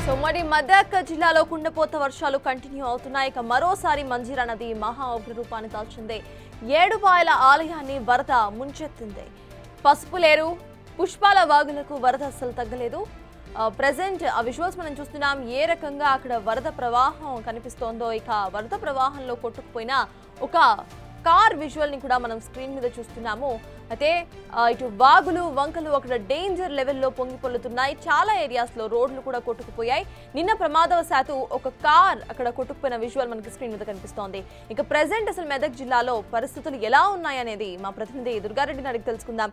మరి మెదక్ జిల్లాలో కుండపోత వర్షాలు కంటిన్యూ అవుతున్నాయి. ఇక మరోసారి మంజీరా నది మహా ఉగ్ర రూపాన్ని దాల్చింది. ఏడుపాయల ఆలయాన్ని వరద ముంచెత్తింది. పసుపులేరు పుష్పాల వాగులకు వరద అస్సలు తగ్గలేదు. ప్రెజెంట్ ఆ విజువల్స్ మనం చూస్తున్నాం. ఏ రకంగా అక్కడ వరద ప్రవాహం కనిపిస్తోందో. ఇక వరద ప్రవాహంలో కొట్టుకుపోయిన ఒక కార్ విజువల్ ని కూడా మనం స్క్రీన్ మీద చూస్తున్నాము. అయితే ఇటు వాగులు వంకలు అక్కడ డేంజర్ లెవెల్లో పొంగి పొల్లుతున్నాయి. చాలా ఏరియాస్ లో రోడ్లు కూడా కొట్టుకుపోయాయి. నిన్న ప్రమాదవశాత్తు ఒక కార్ అక్కడ కొట్టుకుపోయిన విజువల్ మనకి స్క్రీన్ మీద కనిపిస్తోంది. ఇక ప్రెజెంట్ అసలు మెదక్ జిల్లాలో పరిస్థితులు ఎలా ఉన్నాయనేది మా ప్రతినిధి దుర్గారెడ్డిని అడిగి తెలుసుకుందాం.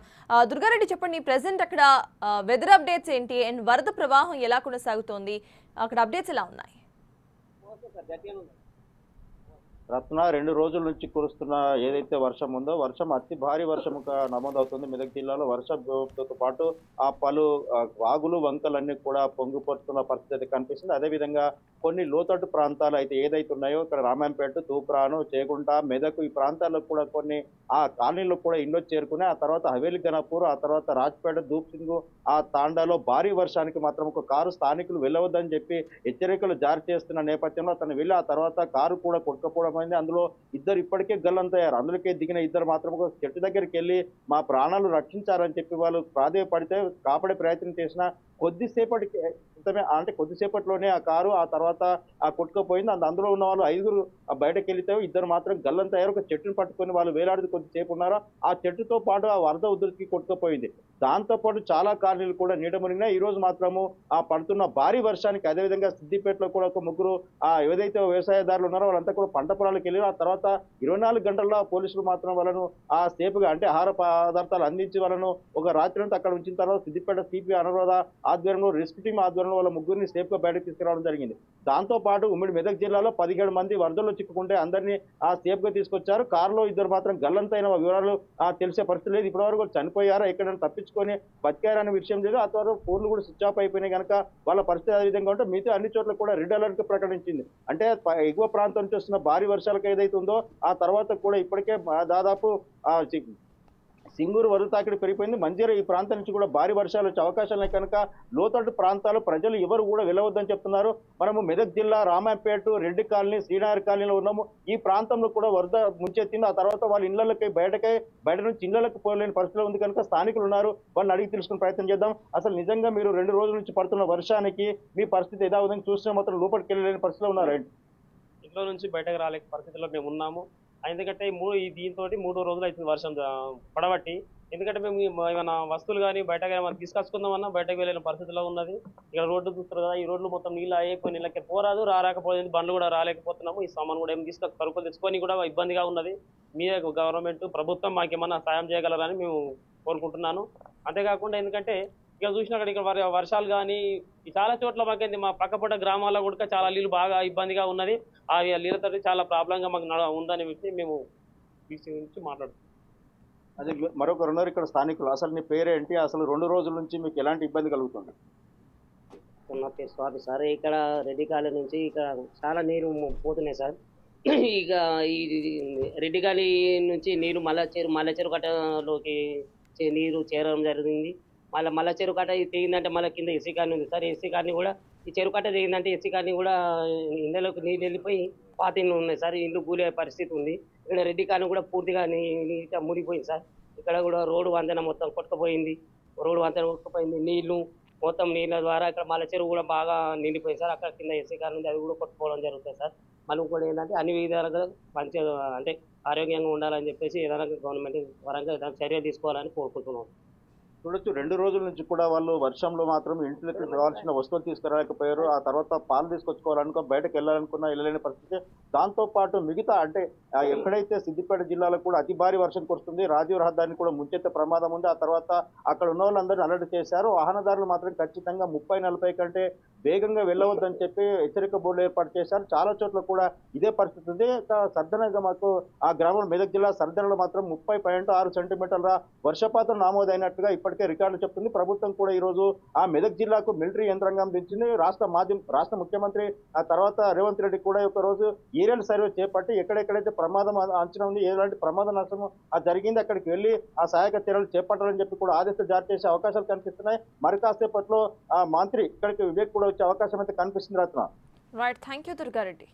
దుర్గారెడ్డి, చెప్పండి, ప్రెజెంట్ అక్కడ వెదర్ అప్డేట్స్ ఏంటి అండ్ వరద ప్రవాహం ఎలా కొనసాగుతోంది, అక్కడ అప్డేట్స్ ఎలా ఉన్నాయి? రత్న 2 రోజుల నుంచి కురుస్తున్న ఏదైతే వర్షం ఉందో, వర్షం అతి భారీ వర్షముగా నమోదవుతుంది. మెదక్ జిల్లాలో వర్షంతో పాటు ఆ పలు వాగులు వంకలన్నీ కూడా పొంగిపోతున్న పరిస్థితి కనిపిస్తుంది. అదేవిధంగా కొన్ని లోతట్టు ప్రాంతాలు అయితే ఏదైతే ఉన్నాయో ఇక్కడ రామాయంపేట, తూప్రాను, చేగుంట, మెదక్ ఈ ప్రాంతాల్లో కూడా కొన్ని ఆ కాలనీలో కూడా ఇల్లు చేరుకున్నాయి. ఆ తర్వాత హవేలి గణపూర్, ఆ తర్వాత రాజ్పేట, దూప్సింగ్, ఆ తాండాలో భారీ వర్షానికి మాత్రం ఒక కారు స్థానికులు వెళ్ళవద్దని చెప్పి హెచ్చరికలు జారీ చేస్తున్న నేపథ్యంలో అతను వెళ్ళి ఆ తర్వాత కారు కూడా కొట్టుకపోవడం అయింది. అందులో ఇద్దరు ఇప్పటికే గల్లంతయ్యారు. అందులోకే దిగిన ఇద్దరు మాత్రం ఒక చెట్టు దగ్గరికి వెళ్ళి మా ప్రాణాలు రక్షించారని చెప్పి వాళ్ళు ప్రాధేయపడితే కాపాడే ప్రయత్నం చేసిన కొద్దిసేపటికి అంటే కొద్దిసేపట్లోనే ఆ కారు ఆ తర్వాత ఆ కొట్టుకుపోయింది. అందులో ఉన్న వాళ్ళు 5 బయటకు వెళ్తే ఇద్దరు మాత్రం గల్లంతయ్యారు. ఒక చెట్టును పట్టుకొని వాళ్ళు వేలాడి కొద్దిసేపు ఉన్నారు. ఆ చెట్టుతో పాటు ఆ వరద ఉధృతికి కొట్టుకుపోయింది. దాంతో పాటు చాలా కాలనీలు కూడా నీట మునిగినాయి. ఈ రోజు మాత్రము ఆ పడుతున్న భారీ వర్షానికి అదేవిధంగా సిద్దిపేటలో కూడా ఒక ముగ్గురు ఏదైతే వ్యవసాయదారులు ఉన్నారో వాళ్ళంతా కూడా పంట పొలాలకు వెళ్ళారు. ఆ తర్వాత 24 గంటల్లో పోలీసులు మాత్రం వాళ్ళను ఆ సేఫ్గా అంటే ఆహార పదార్థాలు అందించి వాళ్ళను ఒక రాత్రి అంతా అక్కడ ఉంచిన తర్వాత సిద్దిపేట సిపి అనురాధ ఆధ్వర్యంలో రెస్క్యూ టీం ఆధ్వర్యంలో వాళ్ళ ముగ్గురిని సేఫ్ గా బయటకు తీసుకురావడం జరిగింది. దాంతో పాటు ఉమ్మడి మెదక్ జిల్లాలో 17 మంది వరదల్లో చిక్కుకుంటే అందరినీ సేఫ్ గా తీసుకొచ్చారు. కారులో ఇద్దరు మాత్రం గల్లంతైన వివరాలు తెలిసే పరిస్థితి లేదు. ఇప్పటివరకు చనిపోయారా, ఎక్కడైనా తప్పించుకొని బతికారనే విషయం లేదు. ఆ తర్వాత ఫోన్లు కూడా స్విచ్ ఆఫ్ అయిపోయినాయి కనుక వాళ్ళ పరిస్థితి అదే విధంగా ఉంటే మిగతా అన్ని చోట్ల కూడా రెడ్ అలర్ట్ ప్రకటించింది. అంటే ఎగువ ప్రాంతం నుంచి వస్తున్న భారీ వర్షాలకు ఏదైతే ఉందో ఆ తర్వాత కూడా ఇప్పటికే దాదాపు సింగూరు వరద తాకిడి పెరిగిపోయింది. మంజీరా ఈ ప్రాంతం నుంచి కూడా భారీ వర్షాలు వచ్చే అవకాశాలు ఉన్నాయి కనుక లోతట్టు ప్రాంతాలు ప్రజలు ఎవరు కూడా వెళ్ళవద్దని చెప్తున్నారు. మనము మెదక్ జిల్లా రామాయంపేట, రెడ్డి కాలనీ, శ్రీనగర్ కాలనీలో ఉన్నాము. ఈ ప్రాంతంలో కూడా వరద ముంచెత్తింది. ఆ తర్వాత వాళ్ళ ఇళ్లకి బయట నుంచి ఇళ్లకు పోలేని పరిస్థితిలో ఉంది కనుక స్థానికులు ఉన్నారు. వాళ్ళని అడిగి తెలుసుకునే ప్రయత్నం చేద్దాం. అసలు నిజంగా మీరు 2 రోజుల నుంచి పడుతున్న వర్షానికి మీ పరిస్థితి ఎలా ఉందని చూస్తే మాత్రం లోపలికి వెళ్ళలేని పరిస్థితిలో ఉన్నారు. ఇంట్లో నుంచి బయటకు రాలేక పరిస్థితిలో మేము ఉన్నాము. ఎందుకంటే దీంతో 3 రోజులు అవుతుంది వర్షం పడబట్టి. ఎందుకంటే మేము ఏమైనా వస్తువులు కానీ బయటకు మనం తీసుకొచ్చుకుందామన్నా బయటకు వెళ్ళిన పరిస్థితిలో ఉన్నది. ఇక్కడ రోడ్డు చూస్తారు కదా, ఈ రోడ్లు మొత్తం నీళ్ళు అయిపోయి నీళ్ళకి పోరాదు, రాకపోయింది, బండ్లు కూడా రాలేకపోతున్నాము. ఈ సామాన్ కూడా ఏమి సరుకులు తెచ్చుకొని కూడా ఇబ్బందిగా ఉన్నది. మీరే గవర్నమెంట్ ప్రభుత్వం మాకేమన్నా సాయం చేయగలరని మేము కోరుకుంటున్నాను. అంతేకాకుండా ఎందుకంటే ఇక చూసినా ఇక్కడ వర్షాలు కానీ చాలా చోట్ల మాకైంది, మా పక్కపట్ట గ్రామాల్లో కూడా చాలా నీళ్ళు బాగా ఇబ్బందిగా ఉన్నది. ఆ నీళ్ళతో చాలా ప్రాబ్లంగా మాకు ఉందని చెప్పి మేము గురించి మాట్లాడుతున్నాం. అదే మరొకరు ఉన్నారు ఇక్కడ స్థానికులు. అసలు నీ పేరేంటి, అసలు 2 రోజుల నుంచి మీకు ఎలాంటి ఇబ్బంది కలుగుతుంది? నా పేరు స్వాతి సార్. ఇక్కడ రెడ్డి కాలనీ నుంచి ఇక్కడ చాలా నీరు పోతున్నాయి సార్. ఇక ఈ రెడ్డి కాలనీ నుంచి నీరు మల్ల చెరువు కట్టలోకి నీరు చేరడం జరిగింది. మల్ల చెరువు కట్ట తెగిందంటే మళ్ళీ కింద ఎస్సీ కాలనీ ఉంది సార్. ఎస్సీ కాలనీ కూడా ఈ చెరువు కట్ట తెగిందంటే ఎస్సీ కాలనీ కూడా ఇళ్ళలోకి నీళ్ళు వెళ్ళిపోయి పాత ఇళ్ళు ఉన్నాయి సార్. ఇల్లు కూలే పరిస్థితి ఉంది. ఇక్కడ రెడ్డి కాలనీ కూడా పూర్తిగా నీట మునిగిపోయింది సార్. ఇక్కడ కూడా రోడ్డు వంతెన మొత్తం కొట్టుకుపోయింది. నీళ్లు మొత్తం నీళ్ళ ద్వారా ఇక్కడ మల్ల చెరువు కూడా బాగా నిండిపోయింది సార్. అక్కడ కింద ఎస్సీ కాలనీ ఉంది, అది కూడా కొట్టుకోవడం జరుగుతుంది సార్. మళ్ళీ కూడా ఏంటంటే అన్ని విధాలుగా మంచిగా అంటే ఆరోగ్యంగా ఉండాలని చెప్పేసి ఏదైనా గవర్నమెంట్ పరంగా ఏదైనా చర్య తీసుకోవాలని కోరుకుంటున్నాం. చూడొచ్చు 2 రోజుల నుంచి కూడా వాళ్ళు వర్షంలో మాత్రం ఇంట్లోకి కావాల్సిన వస్తువులు తీసుకురాలేకపోయారు. ఆ తర్వాత పాలు తీసుకొచ్చుకోవాలనుకో బయటకు వెళ్ళాలనుకున్నా వెళ్ళలేని పరిస్థితి. దాంతో పాటు మిగతా అంటే ఎక్కడైతే సిద్దిపేట జిల్లాలో కూడా అతి భారీ వర్షం కురుస్తుంది, రాజీవ్ రహదారిని కూడా ముంచెత్తే ప్రమాదం ఉంది. ఆ తర్వాత అక్కడ ఉన్న వాళ్ళందరినీ అలర్ట్ చేశారు. వాహనదారులు మాత్రం ఖచ్చితంగా 30-40 కంటే వేగంగా వెళ్ళవద్దని చెప్పి హెచ్చరిక బోర్డు ఏర్పాటు చేశారు. చాలా చోట్ల కూడా ఇదే పరిస్థితి ఉంది. సర్దనగా మాకు ఆ గ్రామం మెదక్ జిల్లా సర్దనలో మాత్రం 30.6 సెంటీమీటర్ల వర్షపాతం నమోదైనట్టుగా ఇప్పటికే ఇప్పటికే రికార్డులు చెప్తుంది. ప్రభుత్వం కూడా ఈ రోజు ఆ మెదక్ జిల్లాకు మిలిటరీ యంత్రాంగం తెచ్చింది. రాష్ట్ర ముఖ్యమంత్రి ఆ తర్వాత రేవంత్ రెడ్డి కూడా ఒక రోజు ఏరియల్ సర్వే చేపట్టి ఎక్కడెక్కడైతే ప్రమాదం అంచనా ఉంది, ఎలాంటి ప్రమాద నష్టం జరిగింది అక్కడికి వెళ్లి ఆ సహాయక చర్యలు చేపట్టాలని చెప్పి కూడా ఆదేశాలు జారీ చేసే అవకాశాలు కనిపిస్తున్నాయి. మరి కాసేపట్లో ఆ మంత్రి ఇక్కడికి వివేక్ కూడా వచ్చే అవకాశం అయితే కనిపిస్తుంది. Ratna. Right, thank you Durga Reddy.